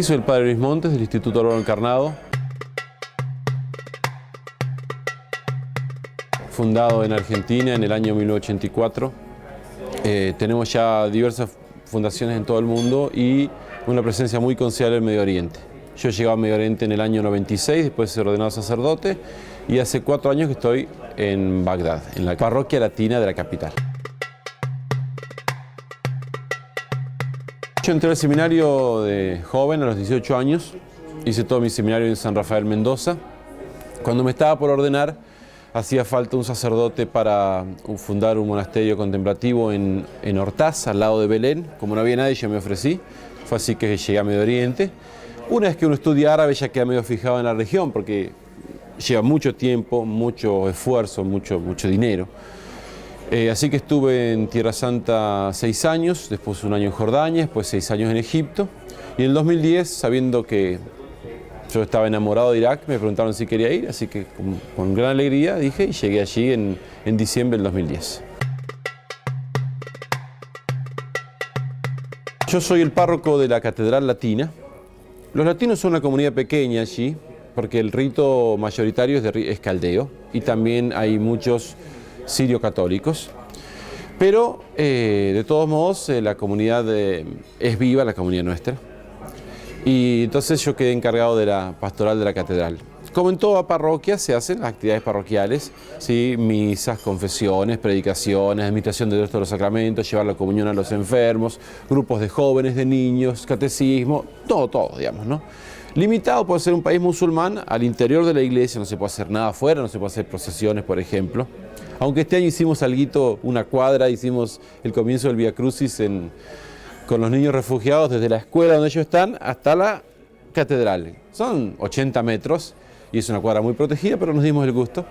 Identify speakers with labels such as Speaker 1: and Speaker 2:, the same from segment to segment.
Speaker 1: Soy el padre Luis Montes del Instituto Álvaro Encarnado, fundado en Argentina en el año 1984. Tenemos ya diversas fundaciones en todo el mundo y una presencia muy considerable en Medio Oriente. Yo llegué a Medio Oriente en el año 96, después de ser ordenado sacerdote, y hace 4 años que estoy en Bagdad, en la parroquia latina de la capital. Yo entré al seminario de joven a los 18 años, hice todo mi seminario en San Rafael, Mendoza. Cuando me estaba por ordenar, hacía falta un sacerdote para fundar un monasterio contemplativo en Ortaz, al lado de Belén. Como no había nadie, yo me ofrecí. Fue así que llegué a Medio Oriente. Una vez que uno estudia árabe, ya queda medio fijado en la región, porque lleva mucho tiempo, mucho esfuerzo, mucho dinero. Así que estuve en Tierra Santa 6 años, después 1 año en Jordania, después 6 años en Egipto. Y en el 2010, sabiendo que yo estaba enamorado de Irak, me preguntaron si quería ir, así que con gran alegría dije y llegué allí en diciembre del 2010. Yo soy el párroco de la Catedral Latina. Los latinos son una comunidad pequeña allí, porque el rito mayoritario es caldeo y también hay muchos sirio-católicos. Pero de todos modos la comunidad es viva, la comunidad nuestra. Y entonces yo quedé encargado de la pastoral de la catedral. Como en toda parroquia se hacen las actividades parroquiales, ¿sí? Misas, confesiones, predicaciones, administración de todos los sacramentos, llevar la comunión a los enfermos, grupos de jóvenes, de niños, catecismo, todo, digamos, ¿no? Limitado por ser un país musulmán, al interior de la iglesia no se puede hacer nada afuera, no se puede hacer procesiones, por ejemplo. Aunque este año hicimos alguito, una cuadra, hicimos el comienzo del Vía Crucis con los niños refugiados desde la escuela donde ellos están hasta la catedral. Son 80 metros y es una cuadra muy protegida, pero nos dimos el gusto.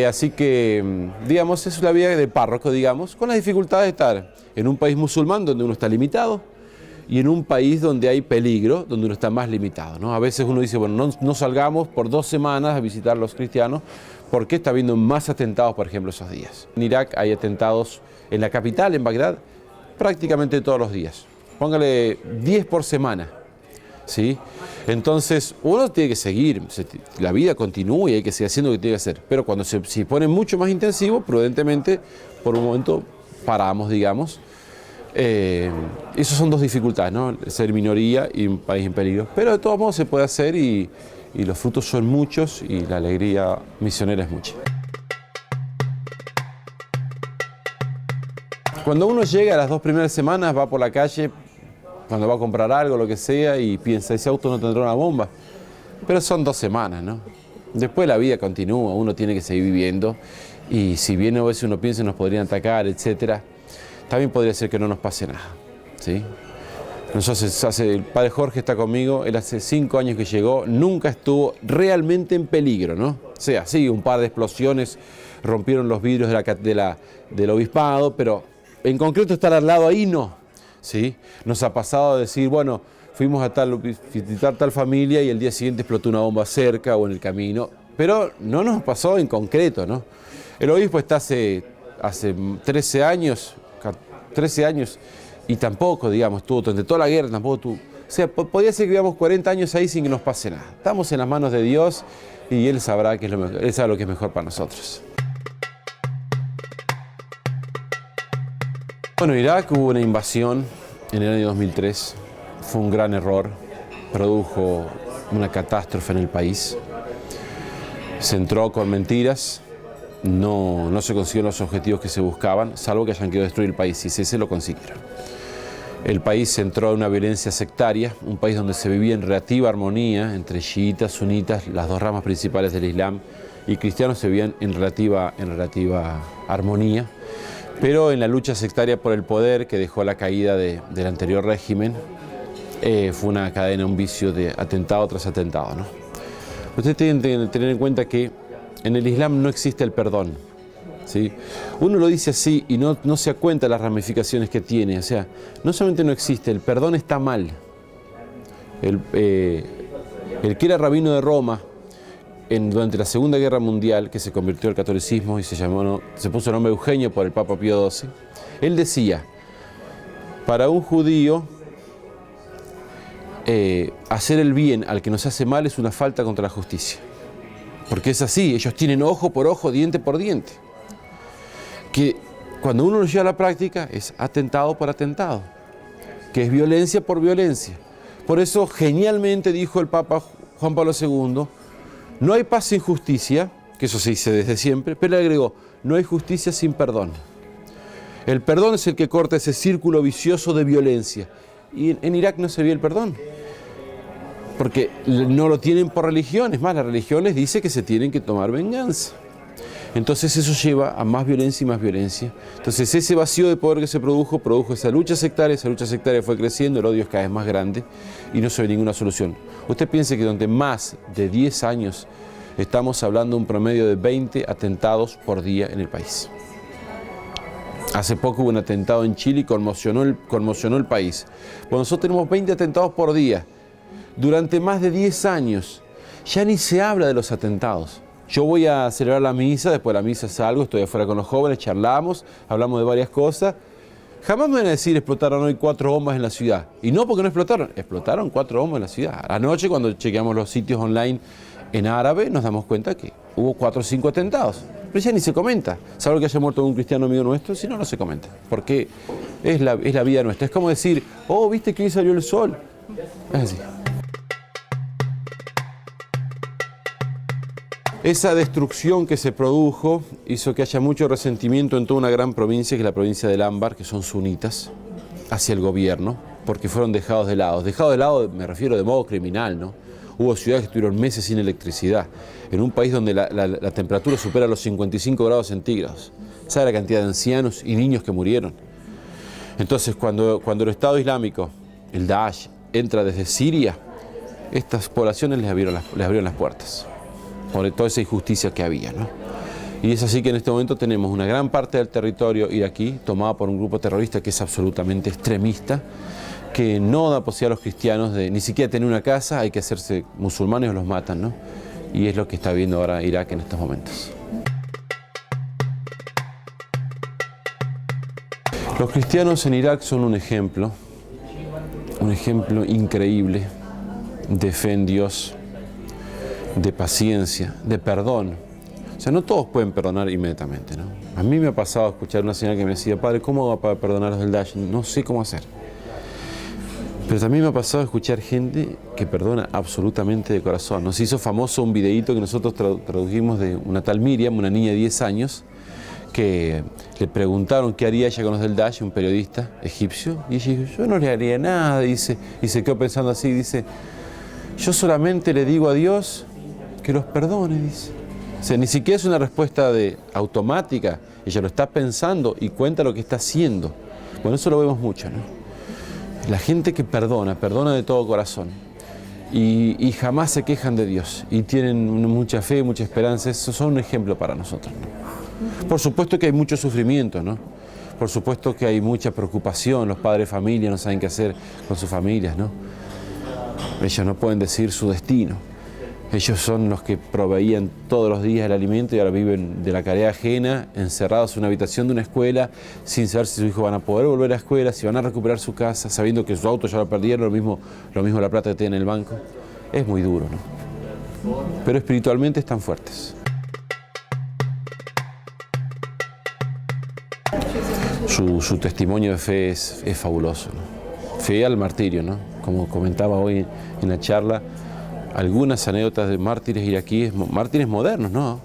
Speaker 1: Así que, digamos, es la vida de párroco, digamos, con las dificultades de estar en un país musulmán donde uno está limitado y en un país donde hay peligro, donde uno está más limitado, ¿no? A veces uno dice, bueno, no salgamos por 2 semanas a visitar a los cristianos porque está habiendo más atentados, por ejemplo, esos días. En Irak hay atentados en la capital, en Bagdad, prácticamente todos los días. Póngale 10 por semana, ¿sí? Entonces, uno tiene que seguir, la vida continúa y hay que seguir haciendo lo que tiene que hacer. Pero cuando se pone mucho más intensivo, prudentemente, por un momento paramos, digamos. Esas son 2 dificultades, ¿no? Ser minoría y un país en peligro. Pero de todos modos se puede hacer y los frutos son muchos y la alegría misionera es mucha. Cuando uno llega a las 2 primeras semanas, va por la calle, cuando va a comprar algo, lo que sea, y piensa, ese auto no tendrá una bomba. Pero son 2 semanas, ¿no? Después la vida continúa, uno tiene que seguir viviendo, y si bien a veces uno piensa que nos podrían atacar, etcétera, también podría ser que no nos pase nada, ¿sí? El padre Jorge está conmigo, él hace 5 años que llegó, nunca estuvo realmente en peligro, ¿no? O sea, sí, un par de explosiones rompieron los vidrios del obispado, pero en concreto estar al lado ahí no, ¿sí? Nos ha pasado a decir, bueno, fuimos a visitar tal familia y el día siguiente explotó una bomba cerca o en el camino, pero no nos pasó en concreto, ¿no? El obispo está hace 13 años y tampoco, digamos, estuvo durante toda la guerra, tampoco tuvo. O sea, podría ser que vivamos 40 años ahí sin que nos pase nada. Estamos en las manos de Dios y Él sabrá Él sabe lo que es mejor para nosotros. Bueno, Irak hubo una invasión en el año 2003. Fue un gran error, produjo una catástrofe en el país. Se entró con mentiras. No se consiguieron los objetivos que se buscaban, salvo que hayan querido destruir el país, y se lo consiguieron. El país entró en una violencia sectaria, un país donde se vivía en relativa armonía entre chiitas, sunitas, las 2 ramas principales del Islam, y cristianos se vivían en relativa armonía, pero en la lucha sectaria por el poder que dejó la caída del anterior régimen, fue una cadena, un vicio de atentado tras atentado, ¿no? Ustedes tienen que tener en cuenta que en el Islam no existe el perdón, ¿sí? Uno lo dice así y no se da cuenta de las ramificaciones que tiene. O sea, no solamente no existe, el perdón está mal. El que era rabino de Roma durante la Segunda Guerra Mundial, que se convirtió al catolicismo y se puso el nombre Eugenio por el Papa Pío XII, él decía, para un judío hacer el bien al que nos hace mal es una falta contra la justicia. Porque es así, ellos tienen ojo por ojo, diente por diente. Que cuando uno lo lleva a la práctica es atentado por atentado, que es violencia por violencia. Por eso genialmente dijo el Papa Juan Pablo II, no hay paz sin justicia, que eso se dice desde siempre, pero le agregó, no hay justicia sin perdón. El perdón es el que corta ese círculo vicioso de violencia. Y en Irak no se vio el perdón, porque no lo tienen por religión. Es más, la religión les dice que se tienen que tomar venganza. Entonces eso lleva a más violencia y más violencia. Entonces ese vacío de poder que se produjo esa lucha sectaria fue creciendo, el odio es cada vez más grande y no se ve ninguna solución. Usted piense que durante más de 10 años estamos hablando de un promedio de 20 atentados por día en el país. Hace poco hubo un atentado en Chile y conmocionó el país. Bueno, nosotros tenemos 20 atentados por día. Durante más de 10 años ya ni se habla de los atentados. Yo voy a celebrar la misa, después de la misa salgo, estoy afuera con los jóvenes, charlamos, hablamos de varias cosas. Jamás me van a decir explotaron hoy 4 bombas en la ciudad. Y no porque no explotaron 4 bombas en la ciudad. Anoche cuando chequeamos los sitios online en árabe nos damos cuenta que hubo 4 o 5 atentados. Pero ya ni se comenta, salvo que haya muerto un cristiano amigo nuestro, si no, no se comenta. Porque es la vida nuestra. Es como decir, oh, ¿viste que hoy salió el sol? Es así. Esa destrucción que se produjo hizo que haya mucho resentimiento en toda una gran provincia, que es la provincia del Ámbar, que son sunitas, hacia el gobierno, porque fueron dejados de lado. Dejados de lado me refiero de modo criminal, ¿no? Hubo ciudades que estuvieron meses sin electricidad, en un país donde la temperatura supera los 55 grados centígrados. ¿Sabe la cantidad de ancianos y niños que murieron? Entonces, cuando el Estado Islámico, el Daesh, entra desde Siria, estas poblaciones les abrieron las puertas, por toda esa injusticia que había, ¿no? Y es así que en este momento tenemos una gran parte del territorio iraquí tomada por un grupo terrorista que es absolutamente extremista, que no da posibilidad a los cristianos de ni siquiera tener una casa, hay que hacerse musulmanes o los matan, ¿no? Y es lo que está viendo ahora Irak en estos momentos. Los cristianos en Irak son un ejemplo increíble de fe en Dios, de paciencia, de perdón. O sea, no todos pueden perdonar inmediatamente, ¿no? A mí me ha pasado escuchar una señora que me decía, padre, ¿cómo va para perdonar a los del Daesh? No sé cómo hacer. Pero también me ha pasado escuchar gente que perdona absolutamente de corazón. Nos hizo famoso un videíto que nosotros tradujimos de una tal Miriam, una niña de 10 años, que le preguntaron qué haría ella con los del Daesh, un periodista egipcio, y ella dijo, yo no le haría nada, dice, y se quedó pensando así, dice, yo solamente le digo a Dios que los perdone, dice. O sea, ni siquiera es una respuesta automática, ella lo está pensando y cuenta lo que está haciendo. Bueno, eso lo vemos mucho, ¿no? La gente que perdona de todo corazón y jamás se quejan de Dios y tienen mucha fe, mucha esperanza, eso son un ejemplo para nosotros, ¿no? Por supuesto que hay mucho sufrimiento, ¿no? Por supuesto que hay mucha preocupación, los padres de familia no saben qué hacer con sus familias, ¿no? Ellos no pueden decidir su destino. Ellos son los que proveían todos los días el alimento y ahora viven de la caridad ajena, encerrados en una habitación de una escuela, sin saber si sus hijos van a poder volver a la escuela, si van a recuperar su casa, sabiendo que su auto ya lo perdieron, lo mismo la plata que tienen en el banco. Es muy duro, ¿no? Pero espiritualmente están fuertes. Su testimonio de fe es fabuloso, ¿no? Fe al martirio, ¿no? Como comentaba hoy en la charla, algunas anécdotas de mártires iraquíes, mártires modernos, ¿no?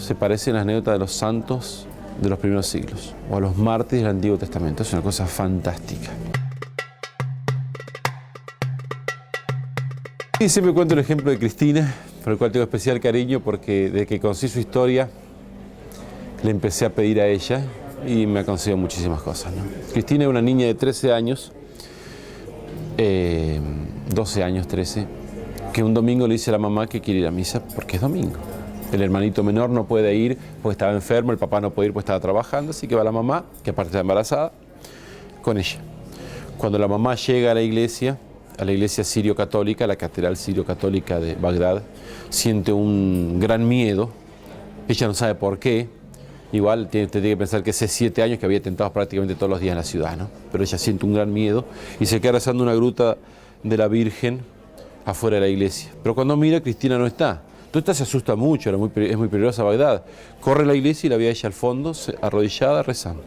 Speaker 1: Se parecen a las anécdotas de los santos de los primeros siglos, o a los mártires del Antiguo Testamento. Es una cosa fantástica. Y siempre cuento el ejemplo de Cristina, por el cual tengo especial cariño, porque desde que conocí su historia, le empecé a pedir a ella y me ha concedido muchísimas cosas, ¿no? Cristina es una niña de 13 años, 12 años, 13, que un domingo le dice a la mamá que quiere ir a misa porque es domingo. El hermanito menor no puede ir porque estaba enfermo, el papá no puede ir porque estaba trabajando, así que va la mamá, que aparte está embarazada, con ella. Cuando la mamá llega a la iglesia sirio-católica, la catedral sirio-católica de Bagdad, siente un gran miedo, ella no sabe por qué, igual tiene que pensar que hace 7 años que había atentados prácticamente todos los días en la ciudad, ¿no? Pero ella siente un gran miedo y se queda rezando en una gruta de la Virgen afuera de la iglesia. Pero cuando mira, Cristina no está. Entonces esta se asusta mucho, es muy peligrosa Bagdad. Corre a la iglesia y la ve a ella al fondo, arrodillada, rezando.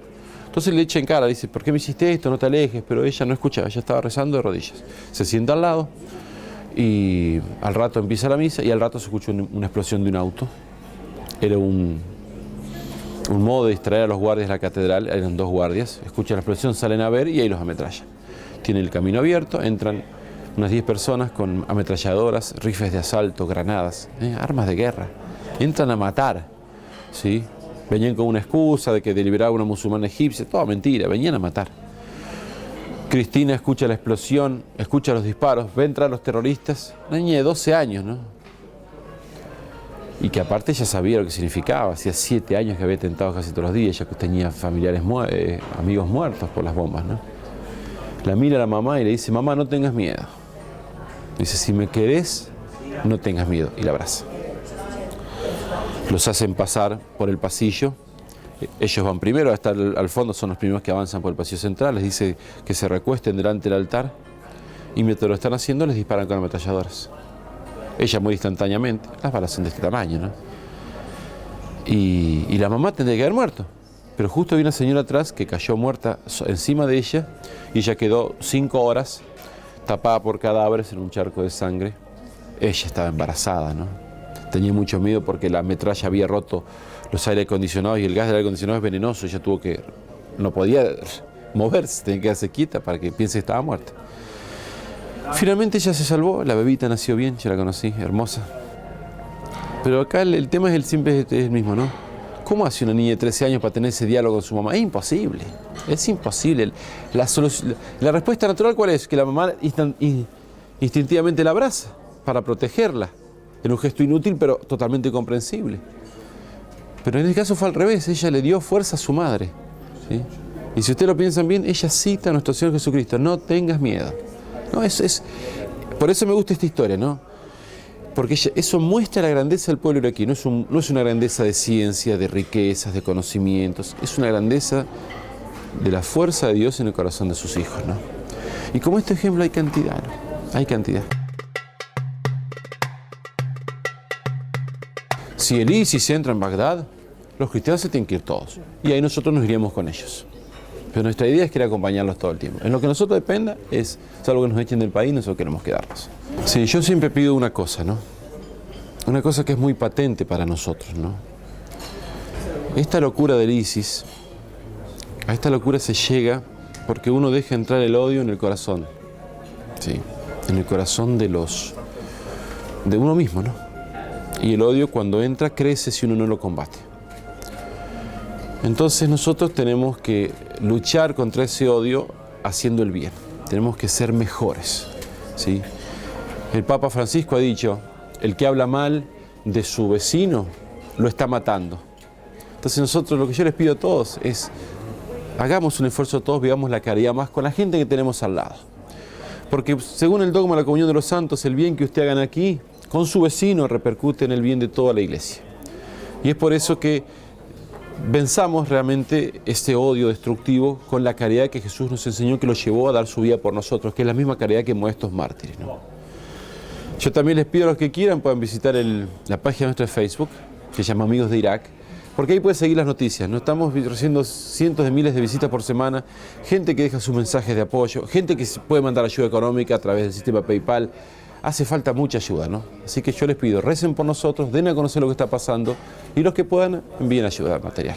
Speaker 1: Entonces le echa en cara, le dice, ¿por qué me hiciste esto? No te alejes. Pero ella no escuchaba, ella estaba rezando de rodillas. Se sienta al lado y al rato empieza la misa y al rato se escucha una explosión de un auto. Era un modo de distraer a los guardias de la catedral, eran 2 guardias. Escuchan la explosión, salen a ver y ahí los ametrallan. Tienen el camino abierto, entran unas 10 personas con ametralladoras, rifles de asalto, granadas, armas de guerra. Entran a matar, ¿sí? Venían con una excusa de que liberaba a una musulmana egipcia, toda mentira, venían a matar. Cristina escucha la explosión, escucha los disparos, ve entrar los terroristas, una niña de 12 años, ¿no? Y que aparte ella sabía lo que significaba, hacía 7 años que había tentado casi todos los días, ella tenía familiares, amigos muertos por las bombas, ¿no? La mira a la mamá y le dice, mamá, no tengas miedo. Dice, si me querés, no tengas miedo. Y la abraza. Los hacen pasar por el pasillo. Ellos van primero, hasta al fondo son los primeros que avanzan por el pasillo central. Les dice que se recuesten delante del altar. Y mientras lo están haciendo, les disparan con ametralladoras. Ella muere instantáneamente. Las balas son de este tamaño, ¿no? Y la mamá tendría que haber muerto. Pero justo había una señora atrás que cayó muerta encima de ella y ella quedó 5 horas tapada por cadáveres en un charco de sangre. Ella estaba embarazada, ¿no? Tenía mucho miedo porque la metralla había roto los aire acondicionados y el gas del aire acondicionado es venenoso. Ella no podía moverse, tenía que quedarse quieta para que piense que estaba muerta. Finalmente ella se salvó, la bebita nació bien, yo la conocí, hermosa. Pero acá el tema siempre es el mismo, ¿no? ¿Cómo hace una niña de 13 años para tener ese diálogo con su mamá? Es imposible, es imposible. La respuesta natural, ¿cuál es? Que la mamá instintivamente la abraza para protegerla, en un gesto inútil pero totalmente comprensible. Pero en este caso fue al revés, ella le dio fuerza a su madre, ¿sí? Y si ustedes lo piensan bien, ella cita a nuestro Señor Jesucristo, no tengas miedo. No, por eso me gusta esta historia, ¿no? Porque eso muestra la grandeza del pueblo iraquí. No es una grandeza de ciencia, de riquezas, de conocimientos. Es una grandeza de la fuerza de Dios en el corazón de sus hijos, ¿no? Y como este ejemplo hay cantidad, ¿no? Hay cantidad. Si el ISIS entra en Bagdad, los cristianos se tienen que ir todos. Y ahí nosotros nos iríamos con ellos. Pero nuestra idea es querer acompañarlos todo el tiempo. En lo que nosotros dependa es, salvo que nos echen del país, nosotros queremos quedarnos. Sí, yo siempre pido una cosa, ¿no? Una cosa que es muy patente para nosotros, ¿no? Esta locura del ISIS, a esta locura se llega porque uno deja entrar el odio en el corazón, ¿sí? En el corazón de uno mismo, ¿no? Y el odio cuando entra crece si uno no lo combate. Entonces nosotros tenemos que luchar contra ese odio haciendo el bien. Tenemos que ser mejores, ¿sí? El Papa Francisco ha dicho, el que habla mal de su vecino lo está matando. Entonces nosotros lo que yo les pido a todos es, hagamos un esfuerzo todos, vivamos la caridad más con la gente que tenemos al lado. Porque según el dogma de la comunión de los santos, el bien que usted hagan aquí, con su vecino repercute en el bien de toda la iglesia. Y es por eso que venzamos realmente este odio destructivo con la caridad que Jesús nos enseñó, que lo llevó a dar su vida por nosotros, que es la misma caridad que muestran estos mártires, ¿no? Yo también les pido a los que quieran puedan visitar la página nuestra de Facebook, que se llama Amigos de Irak, porque ahí pueden seguir las noticias, ¿no? Estamos recibiendo cientos de miles de visitas por semana, gente que deja sus mensajes de apoyo, gente que puede mandar ayuda económica a través del sistema PayPal. Hace falta mucha ayuda, ¿no? Así que yo les pido, recen por nosotros, den a conocer lo que está pasando y los que puedan, envíen ayuda material.